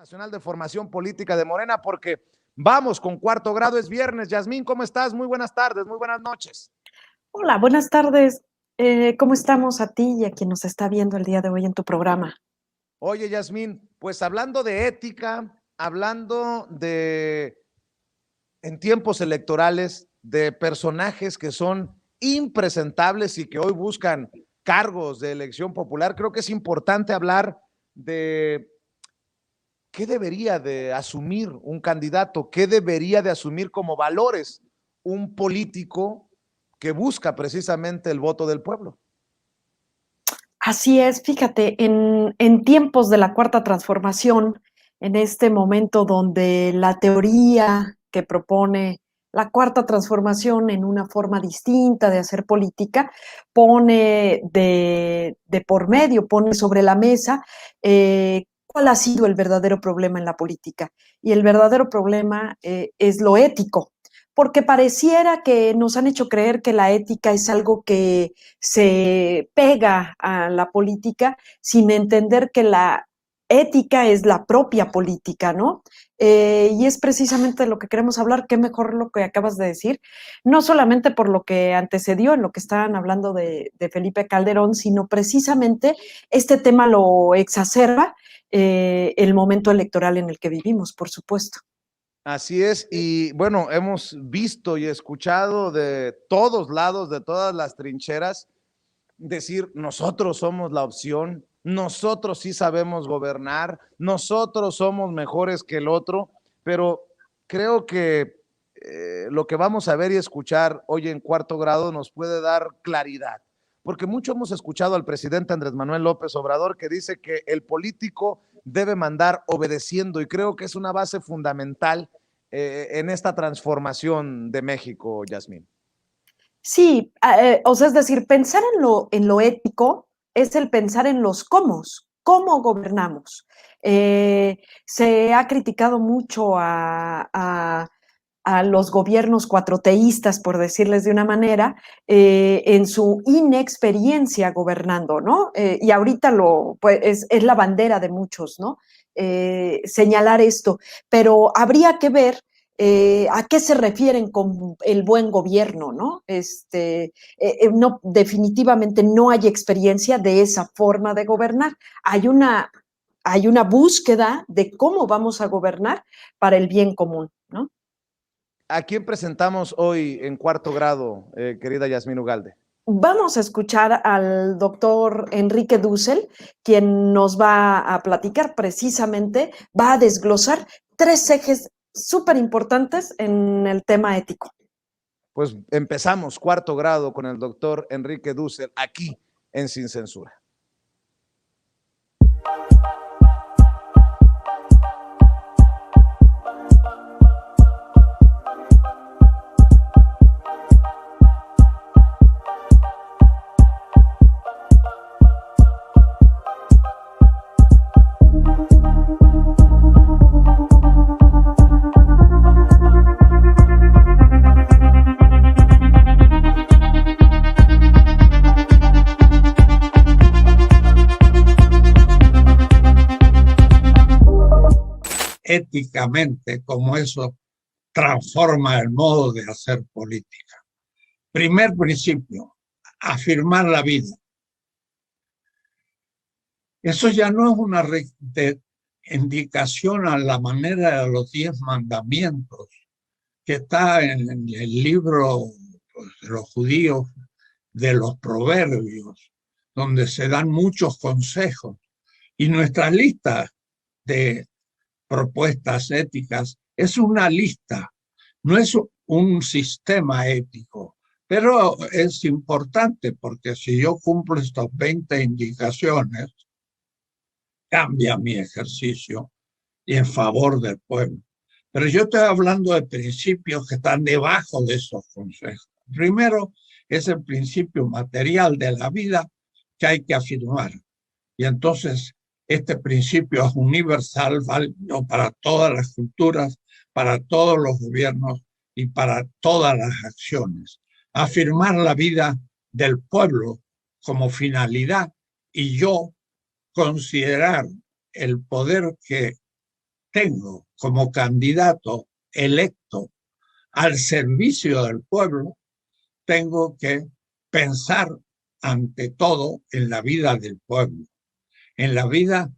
Nacional de Formación Política de Morena, porque vamos con cuarto grado, es viernes. Yasmín, ¿cómo estás? Muy buenas tardes, muy buenas noches. Hola, buenas tardes. ¿Cómo estamos a ti y a quien nos está viendo el día de hoy en tu programa? Oye, Yasmín, pues hablando de ética, hablando de, en tiempos electorales, de personajes que son impresentables y que hoy buscan cargos de elección popular, creo que es importante hablar de qué debería de asumir un candidato, qué debería de asumir como valores un político que busca precisamente el voto del pueblo. Así es, fíjate, en tiempos de la Cuarta Transformación, en este momento donde la teoría que propone la Cuarta Transformación en una forma distinta de hacer política, pone de por medio, pone sobre la mesa cuál ha sido el verdadero problema en la política. Y el verdadero problema es lo ético, porque pareciera que nos han hecho creer que la ética es algo que se pega a la política sin entender que la ética es la propia política, ¿no? Y es precisamente de lo que queremos hablar, qué mejor lo que acabas de decir, no solamente por lo que antecedió en lo que estaban hablando de Felipe Calderón, sino precisamente este tema lo exacerba el momento electoral en el que vivimos, por supuesto. Así es, y bueno, hemos visto y escuchado de todos lados, de todas las trincheras, decir, nosotros somos la opción, nosotros sí sabemos gobernar, nosotros somos mejores que el otro, pero creo que lo que vamos a ver y escuchar hoy en cuarto grado nos puede dar claridad, porque mucho hemos escuchado al presidente Andrés Manuel López Obrador que dice que el político debe mandar obedeciendo, y creo que es una base fundamental en esta transformación de México, Yasmín. Sí, o sea, es decir, pensar en lo ético es el pensar en los cómo gobernamos. Se ha criticado mucho a los gobiernos cuatroteístas, por decirles de una manera, en su inexperiencia gobernando, ¿no? Y ahorita pues, es la bandera de muchos, ¿no? Señalar esto, pero habría que ver a qué se refieren con el buen gobierno, ¿no? No, definitivamente no hay experiencia de esa forma de gobernar. Hay una búsqueda de cómo vamos a gobernar para el bien común, ¿no? ¿A quién presentamos hoy en cuarto grado, querida Yasmín Ugalde? Vamos a escuchar al doctor Enrique Dussel, quien nos va a platicar precisamente, va a desglosar tres ejes súper importantes en el tema ético. Pues empezamos cuarto grado con el doctor Enrique Dussel aquí en Sin Censura. Éticamente, como eso transforma el modo de hacer política. Primer principio, afirmar la vida. Eso ya no es una indicación a la manera de los 10 mandamientos que está en el libro de los judíos de los proverbios, donde se dan muchos consejos. Y nuestra lista de propuestas éticas es una lista, no es un sistema ético, pero es importante porque si yo cumplo estas 20 indicaciones, cambia mi ejercicio y en favor del pueblo. Pero yo estoy hablando de principios que están debajo de esos consejos. Primero es el principio material de la vida que hay que afirmar. Y entonces este principio es universal, válido para todas las culturas, para todos los gobiernos y para todas las acciones. Afirmar la vida del pueblo como finalidad y yo considerar el poder que tengo como candidato electo al servicio del pueblo, tengo que pensar ante todo en la vida del pueblo, en la vida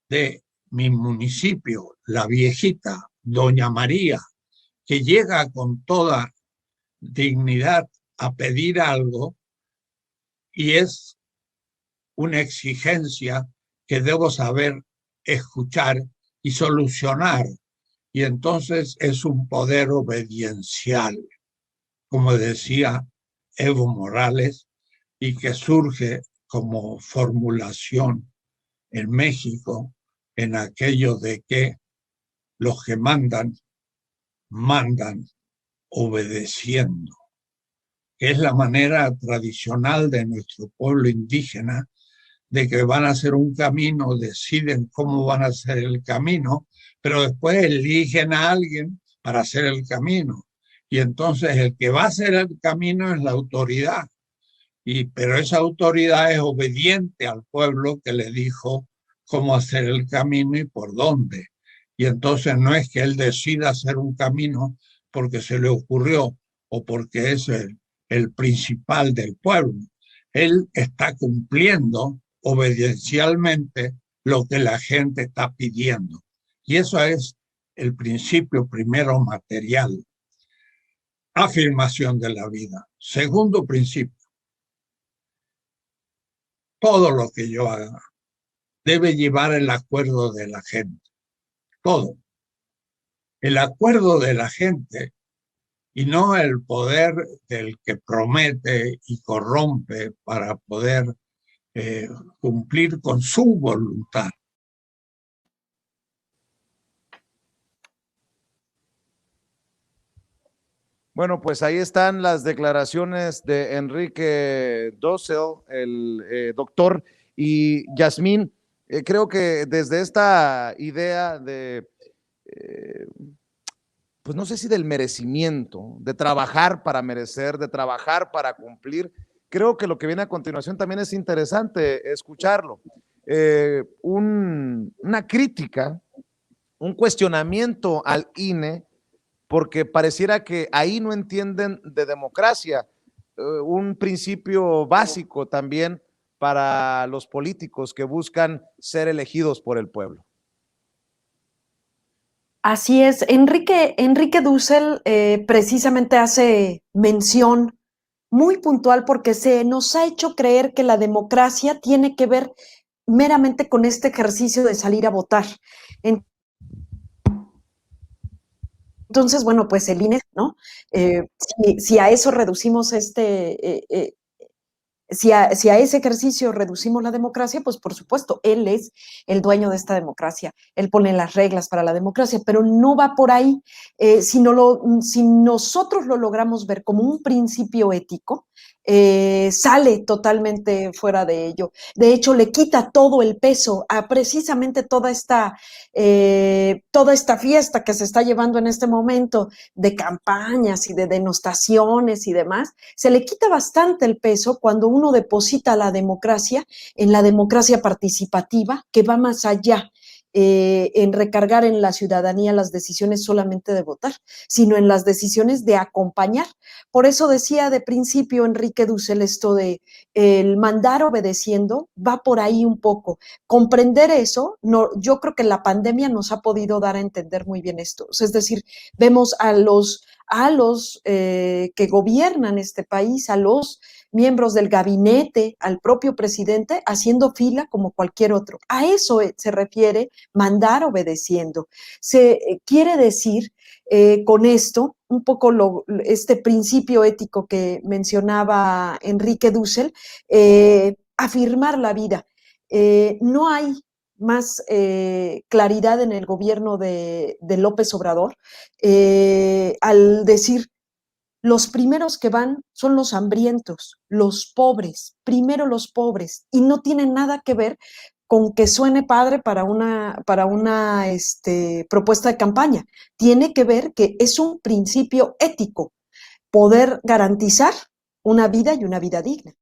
de mi municipio, la viejita Doña María, que llega con toda dignidad a pedir algo y es una exigencia que debo saber escuchar y solucionar. Y entonces es un poder obediencial, como decía Evo Morales, y que surge como formulación en México en aquello de que los que mandan, mandan obedeciendo, que es la manera tradicional de nuestro pueblo indígena de que van a hacer un camino, deciden cómo van a hacer el camino, pero después eligen a alguien para hacer el camino. Y entonces el que va a hacer el camino es la autoridad. Pero esa autoridad es obediente al pueblo que le dijo cómo hacer el camino y por dónde. Y entonces no es que él decida hacer un camino porque se le ocurrió o porque es el principal del pueblo. Él está cumpliendo obediencialmente lo que la gente está pidiendo. Y eso es el principio primero material. Afirmación de la vida. Segundo principio. Todo lo que yo haga debe llevar el acuerdo de la gente. Todo. El acuerdo de la gente y no el poder del que promete y corrompe para poder cumplir con su voluntad. Bueno, pues ahí están las declaraciones de Enrique Dussel, el doctor, y Yasmín. Creo que desde esta idea de, pues no sé si del merecimiento, de trabajar para merecer, de trabajar para cumplir, creo que lo que viene a continuación también es interesante escucharlo. Una crítica, un cuestionamiento al INE, porque pareciera que ahí no entienden de democracia, un principio básico también para los políticos que buscan ser elegidos por el pueblo. Así es, Enrique Dussel precisamente hace mención muy puntual porque se nos ha hecho creer que la democracia tiene que ver meramente con este ejercicio de salir a votar. Entonces, bueno, pues el INE, ¿no? Si a eso reducimos si a ese ejercicio reducimos la democracia, pues por supuesto, él es el dueño de esta democracia, él pone las reglas para la democracia, pero no va por ahí. Si nosotros lo logramos ver como un principio ético, sale totalmente fuera de ello. De hecho, le quita todo el peso a precisamente toda esta fiesta que se está llevando en este momento de campañas y de denostaciones y demás. Se le quita bastante el peso cuando uno deposita la democracia en la democracia participativa, que va más allá en recargar en la ciudadanía las decisiones solamente de votar, sino en las decisiones de acompañar. Por eso decía de principio Enrique Dussel esto de el mandar obedeciendo, va por ahí un poco. Comprender eso, no, yo creo que la pandemia nos ha podido dar a entender muy bien esto. Es decir, vemos a los que gobiernan este país, a los miembros del gabinete, al propio presidente, haciendo fila como cualquier otro. A eso se refiere mandar obedeciendo. Se quiere decir con esto, un poco este principio ético que mencionaba Enrique Dussel, afirmar la vida. No hay más claridad en el gobierno de López Obrador al decir los primeros que van son los hambrientos, los pobres, primero los pobres, y no tienen nada que ver con que suene padre para una propuesta de campaña. Tiene que ver que es un principio ético, poder garantizar una vida y una vida digna.